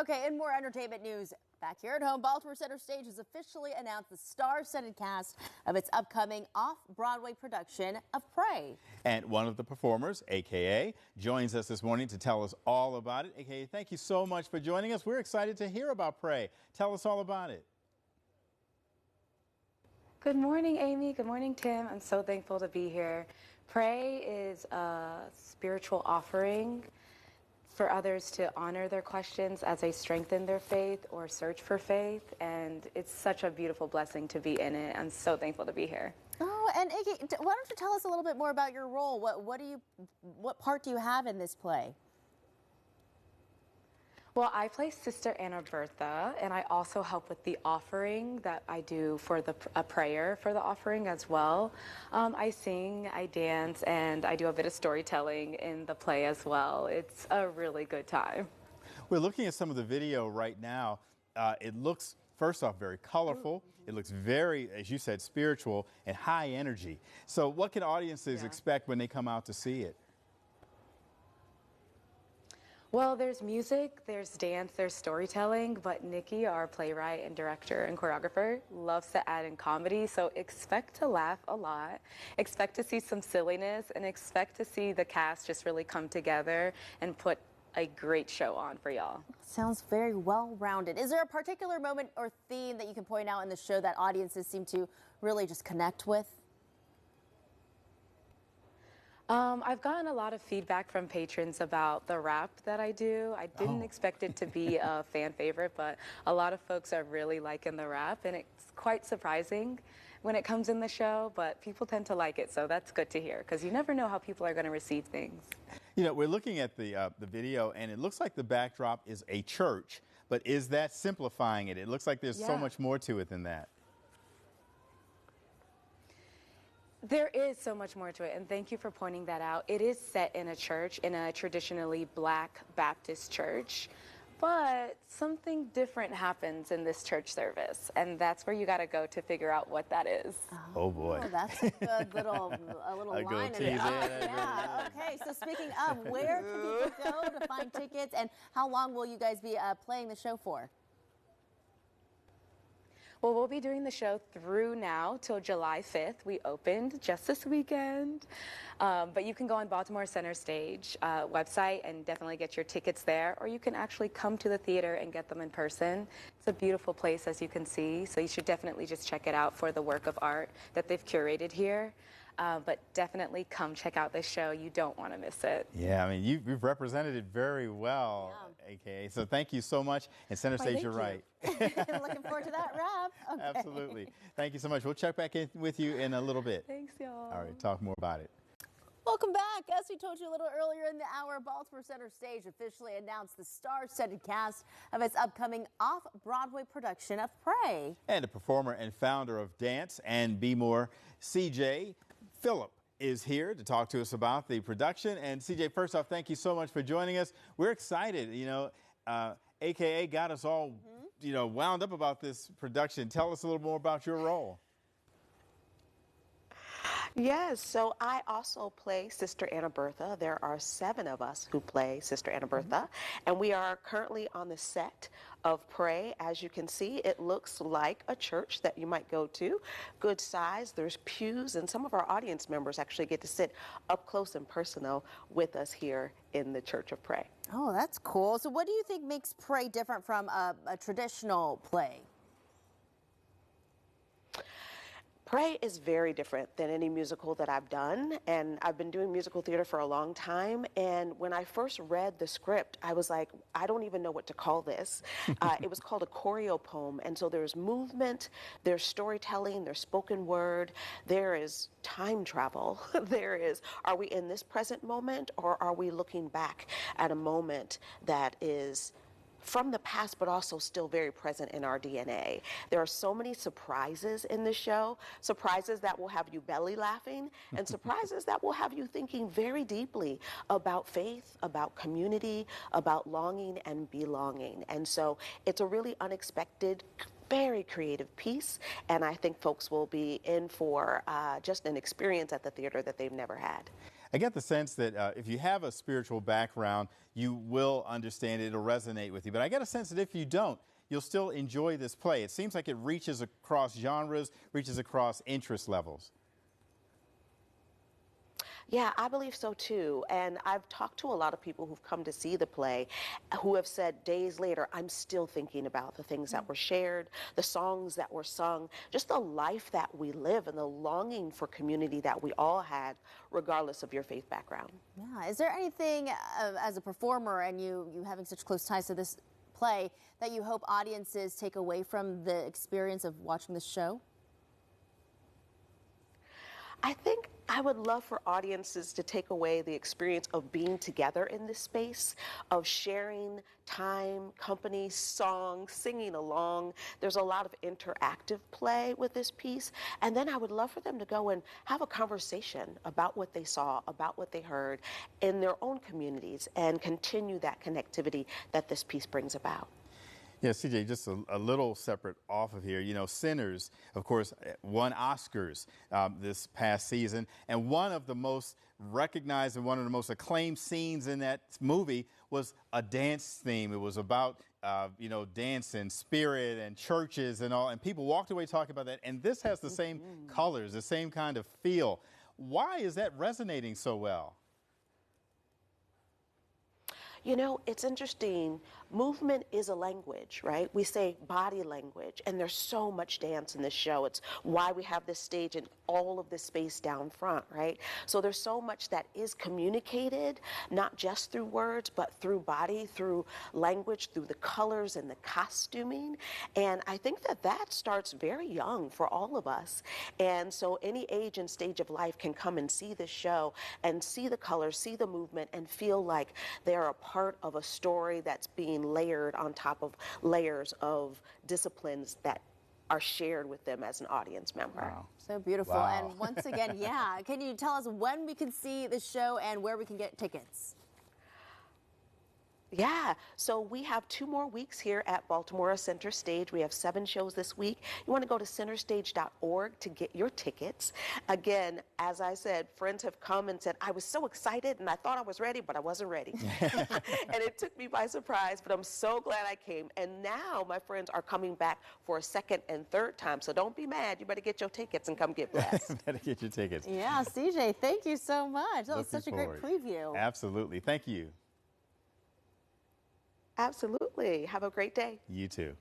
Okay, and more entertainment news. Back here at home, Baltimore Center Stage has officially announced the star-studded cast of its upcoming off-Broadway production of Pray. And one of the performers, AKA, joins us this morning to tell us all about it. AKA, thank you so much for joining us. We're excited to hear about Pray. Tell us all about it. Good morning, Amy. Good morning, Tim. I'm so thankful to be here. Pray is a spiritual offering for others to honor their questions as they strengthen their faith or search for faith, and it's such a beautiful blessing to be in it. I'm so thankful to be here. Oh, and AKA, why don't you tell us a little bit more about your role? What part do you have in this play? Well, I play Sister Anna Bertha, and I also help with the offering that I do for a prayer for the offering as well. I sing, I dance, and I do a bit of storytelling in the play as well. It's a really good time. We're looking at some of the video right now. It looks, first off, very colorful. It looks very, as you said, spiritual and high energy. So what can audiences expect when they come out to see it? Well, there's music, there's dance, there's storytelling, but Nikki, our playwright and director and choreographer, loves to add in comedy, so expect to laugh a lot, expect to see some silliness, and expect to see the cast just really come together and put a great show on for y'all. Sounds very well-rounded. Is there a particular moment or theme that you can point out in the show that audiences seem to really just connect with? I've gotten a lot of feedback from patrons about the rap that I do. I didn't expect it to be a fan favorite, but a lot of folks are really liking the rap, and it's quite surprising when it comes in the show, but people tend to like it, so that's good to hear, because you never know how people are going to receive things. You know, we're looking at the video, and it looks like the backdrop is a church, but is that simplifying it? It looks like there's so much more to it than that. There is so much more to it, and thank you for pointing that out. It is set in a church, in a traditionally Black Baptist church, but something different happens in this church service, and that's where you got to go to figure out what that is. Oh boy. Oh, that's a good little line in it. Yeah. Okay, so speaking of, where can people go to find tickets, and how long will you guys be playing the show for? Well, we'll be doing the show through now till July 5th. We opened just this weekend. But you can go on Baltimore Center Stage website and definitely get your tickets there. Or you can actually come to the theater and get them in person. It's a beautiful place, as you can see. So you should definitely just check it out for the work of art that they've curated here. But definitely come check out this show. You don't want to miss it. Yeah, I mean, you've represented it very well, AKA. So thank you so much. And Center Stage, you're right. Looking forward to that wrap. Okay. Absolutely. Thank you so much. We'll check back in with you in a little bit. Thanks, y'all. All right, talk more about it. Welcome back. As we told you a little earlier in the hour, Baltimore Center Stage officially announced the star-studded cast of its upcoming off-Broadway production of Pray. And the performer and founder of Dance and Be More, CJay, Philip, is here to talk to us about the production. And CJay, first off, thank you so much for joining us. We're excited. You know, AKA got us all, wound up about this production. Tell us a little more about your role. Yes, so I also play Sister Anna Bertha. There are 7 of us who play Sister Anna Bertha, and we are currently on the set of Pray. As you can see, it looks like a church that you might go to. Good size, there's pews, and some of our audience members actually get to sit up close and personal with us here in the Church of Pray. Oh, that's cool. So what do you think makes Pray different from a traditional play? Pray is very different than any musical that I've done, and I've been doing musical theater for a long time, and when I first read the script, I was like, I don't even know what to call this. It was called a choreo poem, and so there's movement, there's storytelling, there's spoken word, there is time travel, there is, are we in this present moment, or are we looking back at a moment that is from the past, but also still very present in our DNA. There are so many surprises in this show, surprises that will have you belly laughing, and surprises that will have you thinking very deeply about faith, about community, about longing and belonging. And so it's a really unexpected, very creative piece, and I think folks will be in for just an experience at the theater that they've never had. I get the sense that if you have a spiritual background, you will understand it. It'll resonate with you. But I get a sense that if you don't, you'll still enjoy this play. It seems like it reaches across genres, reaches across interest levels. Yeah, I believe so too. And I've talked to a lot of people who've come to see the play who have said days later, I'm still thinking about the things that were shared, the songs that were sung, just the life that we live and the longing for community that we all had, regardless of your faith background. Yeah. Is there anything as a performer and you having such close ties to this play that you hope audiences take away from the experience of watching this show? I think I would love for audiences to take away the experience of being together in this space, of sharing time, company, songs, singing along. There's a lot of interactive play with this piece. And then I would love for them to go and have a conversation about what they saw, about what they heard in their own communities and continue that connectivity that this piece brings about. Yeah, CJay, just a little separate off of here. You know, Sinners, of course, won Oscars this past season. And one of the most recognized and one of the most acclaimed scenes in that movie was a dance theme. It was about, you know, dance and spirit and churches and all. And people walked away talking about that. And this has the same colors, the same kind of feel. Why is that resonating so well? You know, it's interesting. Movement is a language, right? We say body language, and there's so much dance in this show. It's why we have this stage and all of this space down front, right? So there's so much that is communicated, not just through words, but through body, through language, through the colors and the costuming. And I think that that starts very young for all of us. And so any age and stage of life can come and see this show and see the colors, see the movement, and feel like they're a part of a story that's being layered on top of layers of disciplines that are shared with them as an audience member. Wow. So beautiful. Wow. And once again, yeah, can you tell us when we can see the show and where we can get tickets? Yeah, so we have 2 more weeks here at Baltimore Center Stage. We have 7 shows this week. You want to go to centerstage.org to get your tickets. Again, as I said, friends have come and said, I was so excited and I thought I was ready, but I wasn't ready. And it took me by surprise, but I'm so glad I came. And now my friends are coming back for a second and third time. So don't be mad. You better get your tickets and come get blessed. Better get your tickets. Yeah, CJay, thank you so much. That was such a great preview. Absolutely. Thank you. Absolutely. Have a great day. You too.